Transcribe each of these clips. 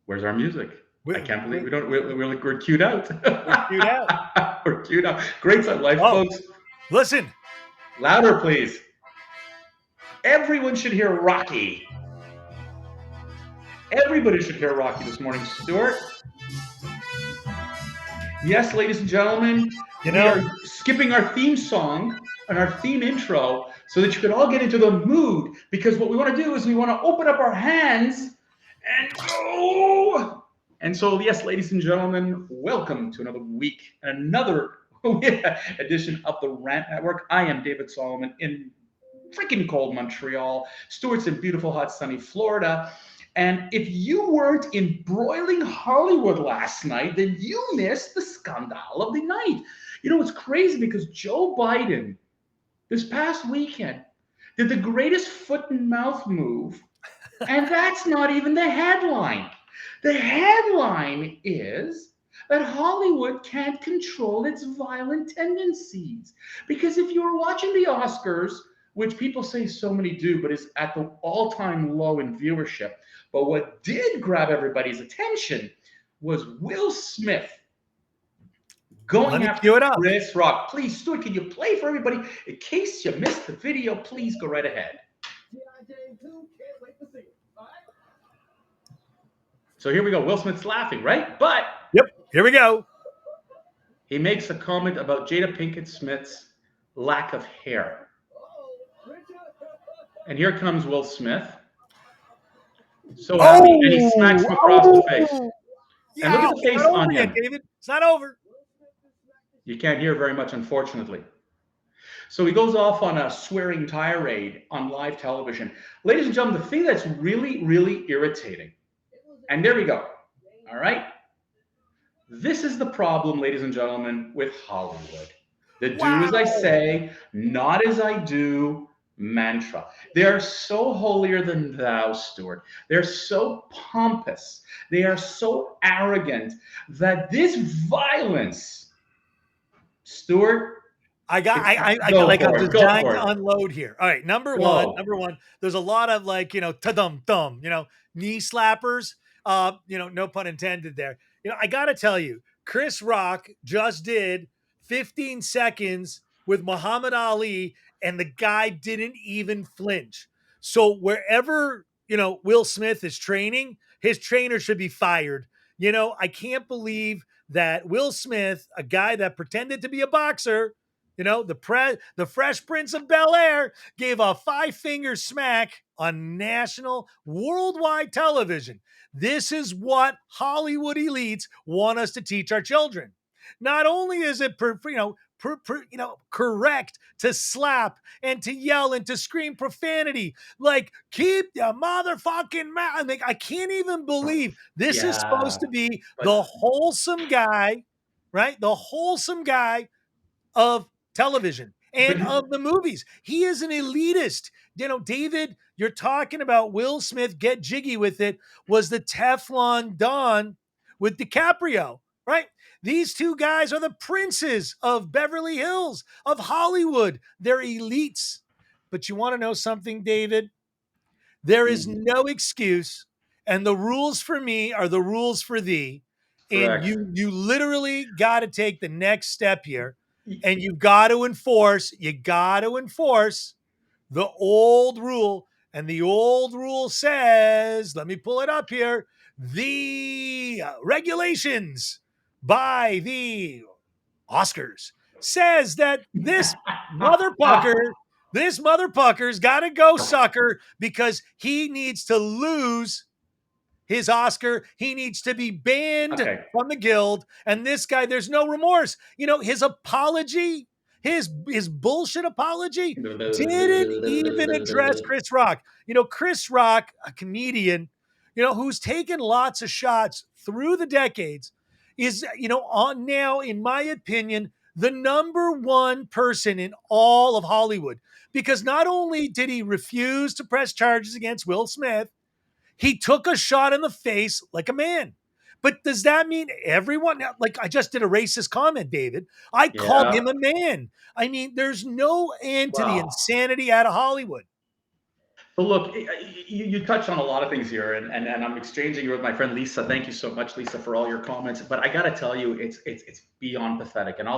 Where's our music? I We're, can't believe we're, we don't. We're queued out. we're queued out. We're queued out. Great set life, Oh, folks. listen. Louder, please. Everyone should hear Rocky. Everybody should hear Rocky this morning, Stuart. Yes, ladies and gentlemen, You we know, are skipping our theme song and our theme intro so that you can all get into the mood. Because what we want to do is we want to open up our hands and go. And so, yes, ladies and gentlemen, welcome to another week and another edition of the Rant Network. I am David Solomon in freaking cold Montreal. Stuart's in beautiful, hot, sunny Florida. And if you weren't in broiling Hollywood last night, then you missed the scandal of the night. You know, it's crazy because Joe Biden this past weekend did the greatest foot and mouth move, and that's not even the headline. The headline is that Hollywood can't control its violent tendencies. Because if you were watching the Oscars, which people say so many do, but is at the all time low in viewership, but what did grab everybody's attention was Will Smith let going me after cue it up. Chris Rock. Please, Stuart, can you play for everybody? In case you missed the video, please go right ahead. So here we go. Will Smith's laughing, right? But Yep. Here we go. he makes a comment about Jada Pinkett Smith's lack of hair. And here comes Will Smith. So happy. And he smacks him across the face. And look Yeah, at the it's face not over on yet, him. David. It's not over. You can't hear very much, unfortunately. So he goes off on a swearing tirade on live television. Ladies and gentlemen, the thing that's really, really irritating, and there we go. All right. This is the problem, ladies and gentlemen, with Hollywood. The do as I Wow. say, not as I do mantra. They are so holier than thou, Stuart. They're so pompous. They are so arrogant that this violence, Stuart, I got it's I go like I'm for it. just Go dying for to it. unload here. All right, Go. number one, there's a lot of like, ta-dum thumb, knee slappers. No pun intended there. I gotta tell you, Chris Rock just did 15 seconds with Muhammad Ali, and the guy didn't even flinch. So wherever Will Smith is training, his trainer should be fired. I can't believe that Will Smith, a guy that pretended to be a boxer, the Fresh Prince of Bel Air gave a five-finger smack on national, worldwide television. This is what Hollywood elites want us to teach our children. Not only is it, correct to slap and to yell and to scream profanity, like keep your motherfucking mouth. I can't even believe this is Yeah. supposed to be the But wholesome guy, right? The wholesome guy of television but and of the movies. He is an elitist. David, you're talking about Will Smith, get jiggy with it, was the Teflon Don with DiCaprio, right? These two guys are the princes of Beverly Hills, of Hollywood. They're elites. But you want to know something, David? There is no excuse, and the rules for me are the rules for thee. And correct. you literally got to take the next step here, and you got to enforce the old rule. And the old rule says, let me pull it up here, the regulations by the Oscars says that this motherfucker's got to go sucker because he needs to lose his Oscar. He needs to be banned Okay. from the guild. And this guy, there's no remorse. His apology, his bullshit apology didn't even address Chris Rock. Chris Rock, a comedian, who's taken lots of shots through the decades, is, on now, in my opinion, the number one person in all of Hollywood. Because not only did he refuse to press charges against Will Smith, he took a shot in the face like a man. But does that mean everyone? Like, I just did a racist comment, David. I called Yeah. him a man. I mean, there's no end to the Well, insanity out of Hollywood. So look, you touched on a lot of things here, and I'm exchanging here with my friend Lisa. Thank you so much, Lisa, for all your comments. But I got to tell you, it's beyond pathetic, and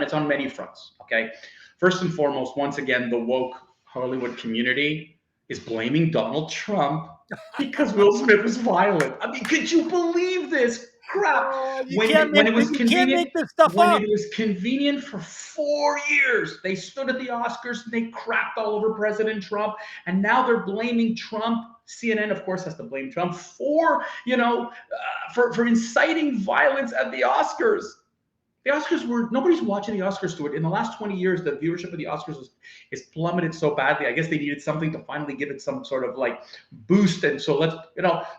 it's on many fronts. Okay, first and foremost, once again, the woke Hollywood community is blaming Donald Trump because Will Smith was violent. I mean, could you believe this crap? Oh, When it was you can't convenient, make this stuff when it up. was convenient for 4 years, they stood at the Oscars and they crapped all over President Trump, and now they're blaming Trump. CNN, of course, has to blame Trump for for inciting violence at the Oscars. The Oscars were nobody's watching the Oscars, Stuart. In the last 20 years, the viewership of the Oscars is plummeted so badly. I guess they needed something to finally give it some sort of like boost. And so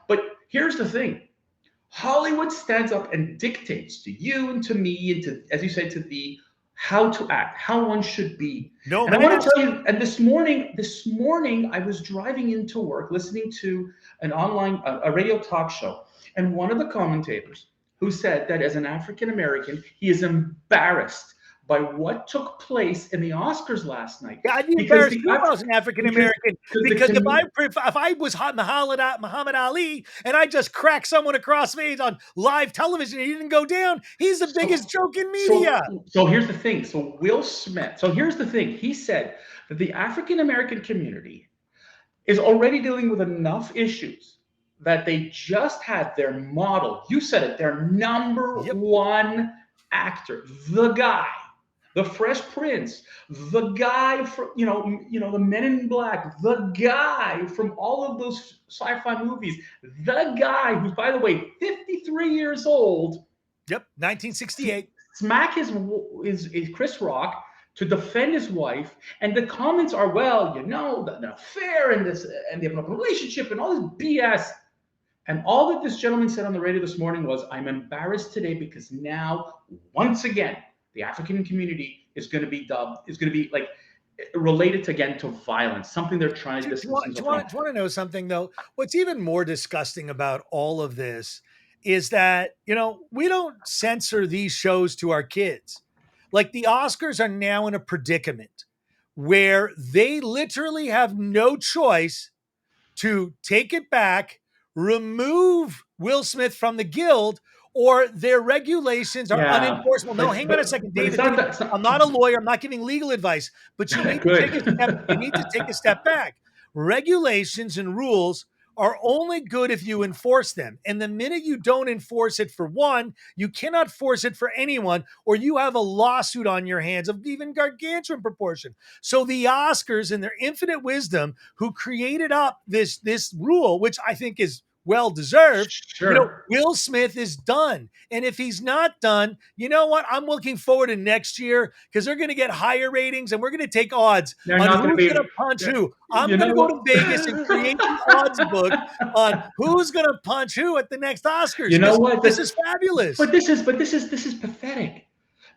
but here's the thing. Hollywood stands up and dictates to you and to me and to, as you say, to the how to act, how one should be. No And I want mask. to tell you, and this morning I was driving into work listening to an a radio talk show, and one of the commentators who said that as an African American, he is embarrassed by what took place in the Oscars last night. Yeah, I'd be Because embarrassed too if I was an African American. Because if I was Muhammad Ali and I just cracked someone across the face on live television and he didn't go down, he's the biggest joke in media. So here's the thing. So Will Smith. So here's the thing. He said that the African American community is already dealing with enough issues that they just had their model. You said it. Their number one actor, the guy. The Fresh Prince, the guy from the Men in Black, the guy from all of those sci-fi movies, the guy who's, by the way, 53 years old. Yep, 1968. Smack his Chris Rock to defend his wife, and the comments are, well, the affair and this, and they have an open relationship and all this BS. And all that this gentleman said on the radio this morning was, I'm embarrassed today because now, once again, the African community is going to be like related again to violence, something they're trying to distance themselves from. Do you want to know something, though? What's even more disgusting about all of this is that, we don't censor these shows to our kids. Like, the Oscars are now in a predicament where they literally have no choice to take it back, remove Will Smith from the guild, or their regulations are unenforceable. No, hang on a second, David. I'm not a lawyer. I'm not giving legal advice, but you need to take a step back. Regulations and rules are only good if you enforce them. And the minute you don't enforce it for one, you cannot force it for anyone, or you have a lawsuit on your hands of even gargantuan proportion. So the Oscars, in their infinite wisdom, who created up this rule, which I think is well-deserved. Sure. Will Smith is done. And if he's not done, you know what? I'm looking forward to next year because they're going to get higher ratings and we're going to take odds on who's going to punch who. I'm going to go to Vegas and create the odds book on who's going to punch who at the next Oscars. You know what? This is fabulous. But this is pathetic.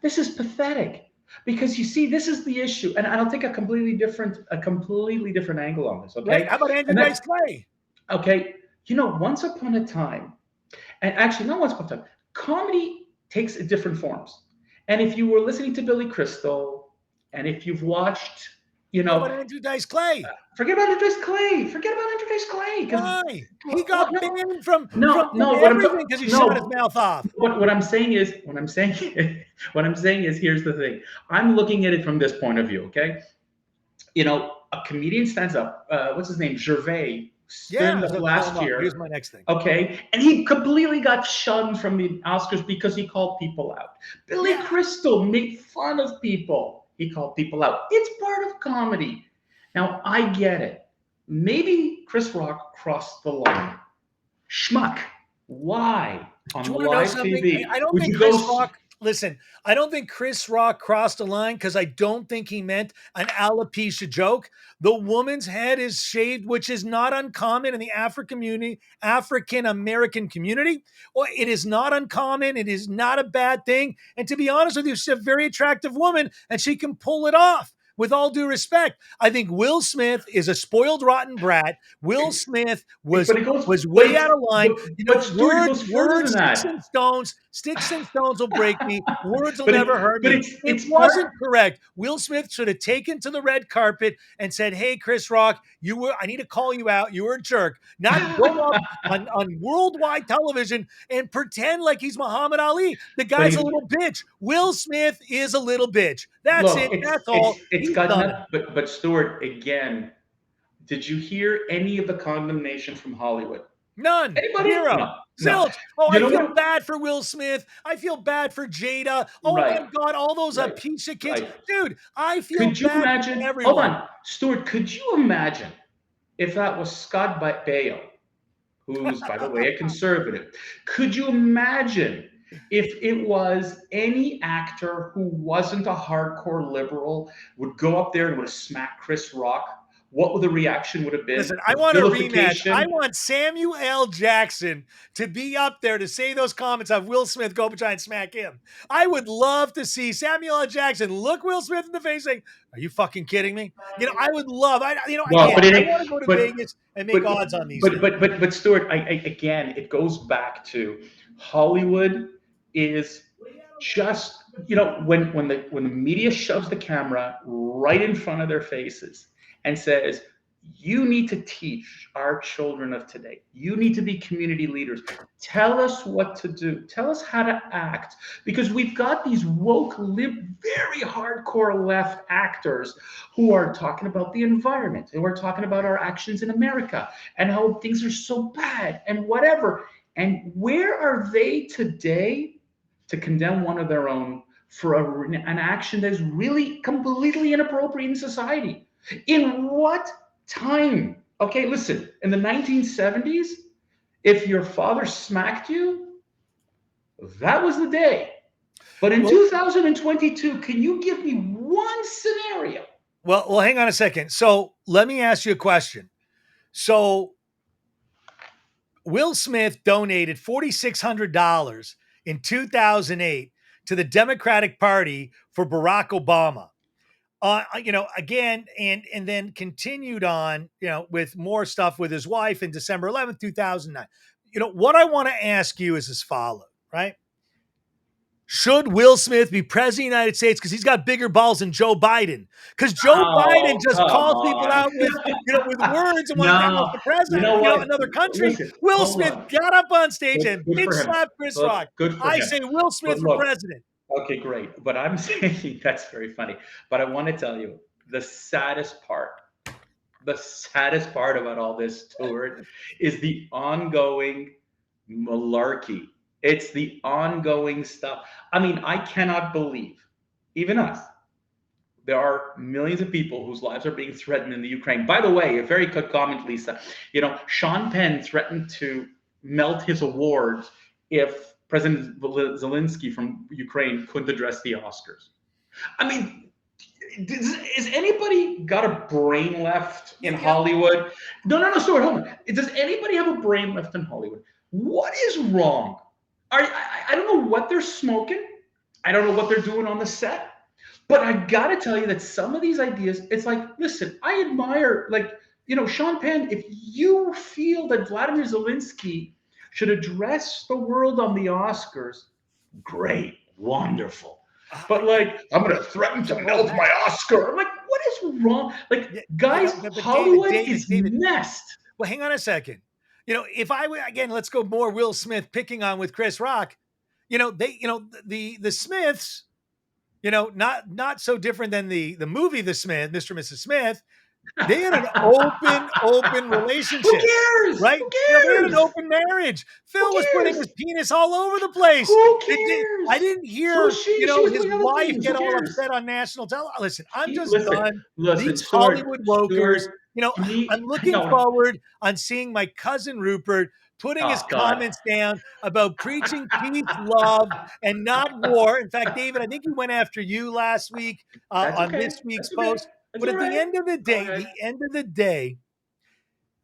This is pathetic. Because you see, this is the issue. And I'll take a completely different angle on this. Okay. Right? How about Andrew Dice Clay? Okay. Once upon a time, and actually not once upon a time, comedy takes different forms. And if you were listening to Billy Crystal, and if you've watched, What about Andrew Dice Clay? Forget about Andrew Dice Clay. Why? He got banned from everything because he shut his mouth off. What I'm saying is, here's the thing. I'm looking at it from this point of view. Okay, a comedian stands up. What's his name? Gervais. Last year. Here's my next thing. Okay. And he completely got shunned from the Oscars because he called people out. Billy Crystal made fun of people. He called people out. It's part of comedy. Now, I get it. Maybe Chris Rock crossed the line. Schmuck. Why? On live TV. I don't think Chris Rock... Listen, I don't think Chris Rock crossed a line because I don't think he meant an alopecia joke. The woman's head is shaved, which is not uncommon in the African American community. Well, it is not uncommon. It is not a bad thing. And to be honest with you, she's a very attractive woman and she can pull it off. with all due respect, I think Will Smith is a spoiled, rotten brat. Will Smith was But it goes, way out of line. but Stuart, it goes further than that. Sticks and stones will break me. Words will But never hurt me. It it's part. wasn't correct. Will Smith should have taken to the red carpet and said, "Hey, Chris Rock, I need to call you out. You were a jerk." Not go up on worldwide television and pretend like he's Muhammad Ali. The But guy's a little bitch. Will Smith is a little bitch. That's look, it. That's all. it's He's got done. nothing. But Stuart, again, did you hear any of the condemnation from Hollywood? None. Anybody? Zero. No. No. Zilch. Oh, You I know feel what? bad for Will Smith. I feel bad for Jada. Oh my Right. God, all those Right. piece of kids. Right. Dude, I feel Could you bad for imagine? Hold everyone. on, Stuart. Could you imagine if that was Scott Baio, who's, by the way, a conservative? Could you imagine if it was any actor who wasn't a hardcore liberal would go up there and would have smacked Chris Rock? What the reaction would have been? Listen, I The want a rematch. I vilification. want Samuel L. Jackson to be up there to say those comments of Will Smith go up and try and smack him. I would love to see Samuel L. Jackson look Will Smith in the face saying, "Are you fucking kidding me?" I would love, Well, again, but it I ain't. want to go to But Vegas and make odds on these things. but Stuart, again, it goes back to Hollywood is just, when the media shoves the camera right in front of their faces and says, you need to teach our children of today, you need to be community leaders, tell us what to do, tell us how to act, because we've got these woke very hardcore left actors who are talking about the environment, and we're talking about our actions in America and how things are so bad and whatever. And where are they today to condemn one of their own for an action that is really completely inappropriate in society? In what time? Okay, listen, in the 1970s, if your father smacked you, that was the day. But in 2022, can you give me one scenario? Well, hang on a second. So let me ask you a question. So Will Smith donated $4,600 in 2008 to the Democratic Party for Barack Obama. Again, and then continued on, with more stuff with his wife in December 11th, 2009. What I want to ask you is as follows, right? Should Will Smith be president of the United States because he's got bigger balls than Joe Biden? Because Joe Biden Oh, just come calls people on. out with words and wants to No, oust the you president know of what? another country. Listen, Will hold Smith on. got up on stage and Good bitch for him. slapped Chris Look, Rock. good for I him. say Will Smith But for look, president. okay, great. But I'm saying that's very funny. But I want to tell you the saddest part about all this, Stuart, is the ongoing malarkey. It's the ongoing stuff. I mean, I cannot believe, even us, there are millions of people whose lives are being threatened in the Ukraine. By the way, a very good comment, Lisa. Sean Penn threatened to melt his awards if President Zelensky from Ukraine couldn't address the Oscars. I mean, is anybody got a brain left in Hollywood? No, Stuart, hold on. Does anybody have a brain left in Hollywood? What is wrong? I don't know what they're smoking. I don't know what they're doing on the set. But I gotta tell you that some of these ideas, it's like, listen, I admire, Sean Penn, if you feel that Vladimir Zelensky should address the world on the Oscars, great, wonderful. But I'm gonna threaten to melt my Oscar. I'm like, what is wrong? Guys, but Hollywood David, is messed. Well, hang on a second. If I again, let's go more Will Smith picking on with Chris Rock. The Smiths, not so different than the movie The Smith, Mr. and Mrs. Smith. They had an open relationship. Who cares? Right? Who They had an cares? open marriage. Phil Who was putting cares? his penis all over the place. Who cares? I didn't hear, So she was his doing other wife things. get Who all cares? upset on national television. Listen, I'm just Listen, done. listen, These Hollywood wokers, Stuart, he, I'm looking no, forward on seeing my cousin Rupert putting his oh God, comments down about preaching peace, love, and not war. In fact, David, I think he went after you last week that's on okay. this week's That's okay. post. That's But all at the right. end of the day,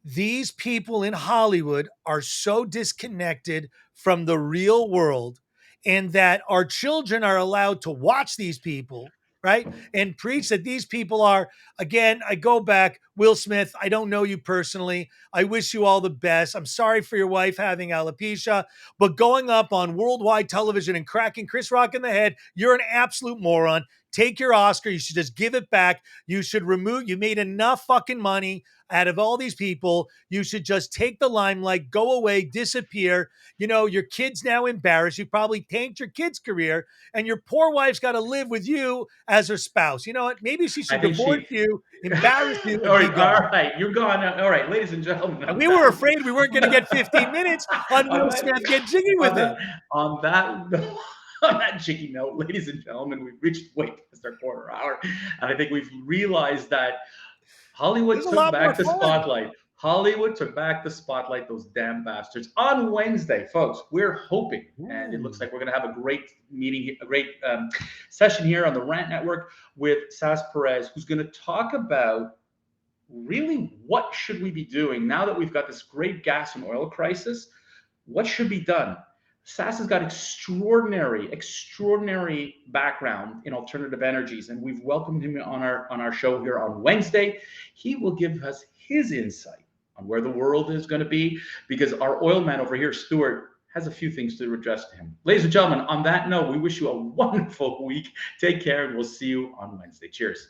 these people in Hollywood are so disconnected from the real world, and that our children are allowed to watch these people right? And preach that these people are, again, I go back, Will Smith, I don't know you personally. I wish you all the best. I'm sorry for your wife having alopecia, but going up on worldwide television and cracking Chris Rock in the head, you're an absolute moron. Take your Oscar. You should just give it back. You should remove, you made enough fucking money out of all these people. You should just take the limelight, go away, disappear. You know, your kid's now embarrassed. You probably tanked your kid's career, and your poor wife's got to live with you as her spouse. You know what? Maybe she I should think divorce she. you, embarrass you, All and be right, gone. all right, you're gone. All right, ladies and gentlemen, And on we were that, afraid we weren't going to get 15 minutes on on Will that, Smith get jiggy with on it. that, on that, on that jiggy note, ladies and gentlemen, we've reached way past our quarter hour, and I think we've realized that It Hollywood was a took lot more back the fun. spotlight. Hollywood took back the spotlight, those damn bastards. On Wednesday, folks, we're hoping, and it looks Ooh. like we're going to have a great meeting, a great session here on the Rant Network with Sas Perez, who's going to talk about really what should we be doing now that we've got this great gas and oil crisis. What should be done? Sas has got extraordinary background in alternative energies, and we've welcomed him on our show here on Wednesday. He will give us his insight on where the world is going to be, because our oil man over here, Stuart, has a few things to address to him. Ladies and gentlemen, on that note, we wish you a wonderful week. Take care, and we'll see you on Wednesday. Cheers.